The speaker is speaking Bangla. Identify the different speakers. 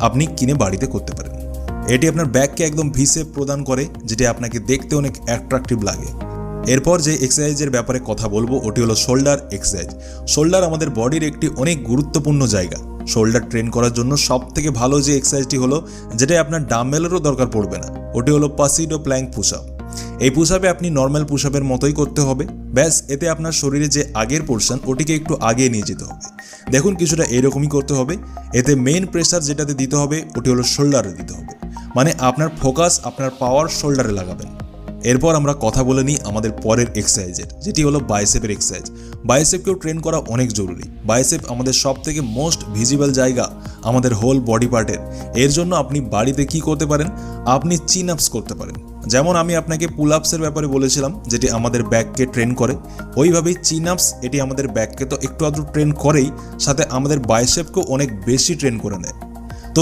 Speaker 1: আপনি কিনে বাড়িতে করতে পারেন। এটি আপনার ব্যাককে একদম ভি শেপ প্রদান করে, যেটি আপনাকে দেখতে অনেক অ্যাট্রাকটিভ লাগে। এরপর যে এক্সারসাইজের ব্যাপারে কথা বলবো ওটি হলো শোল্ডার এক্সারসাইজ। শোল্ডার আমাদের বডির একটি অনেক গুরুত্বপূর্ণ জায়গা। শোল্ডার ট্রেন করার জন্য সবথেকে ভালো যে এক্সারসাইজটি হলো, যেটা আপনার ডাম্বেলেরও দরকার পড়বে না, ওটি হলো পাসিডো প্ল্যাঙ্ক পুশ আপ। এই পুশ আপে আপনি নর্মাল পুশ আপের মতোই করতে হবে, ব্যাস এতে আপনার শরীরে যে আগের পোর্শন ওটিকে একটু আগে নিয়ে যেতে হবে। দেখুন কিছুটা এরকমই করতে হবে। এতে মেইন প্রেসার যেটাতে দিতে হবে ওটি হলো শোল্ডারে দিতে হবে, মানে আপনার ফোকাস, আপনার পাওয়ার শোল্ডারে লাগাবেন। এরপর আমরা কথা বলে নিই আমাদের পরের এক্সারসাইজের, যেটি হলো বাইসেপের এক্সারসাইজ। বাইসেপকেও ট্রেন করা অনেক জরুরি। বাইসেপ আমাদের সব থেকে মোস্ট ভিজিবল জায়গা আমাদের হোল বডি পার্টের। এর জন্য আপনি বাড়িতে কি করতে পারেন, আপনি চিন আপস করতে পারেন। যেমন আমি আপনাকে পুল আপসের ব্যাপারে বলেছিলাম, যেটি আমাদের ব্যাককে ট্রেন করে, ওইভাবেই চিন আপস এটি আমাদের ব্যাককে তো একটু আধটু ট্রেন করেই, সাথে আমাদের বাইসেপকেও অনেক বেশি ট্রেন করে নেয়।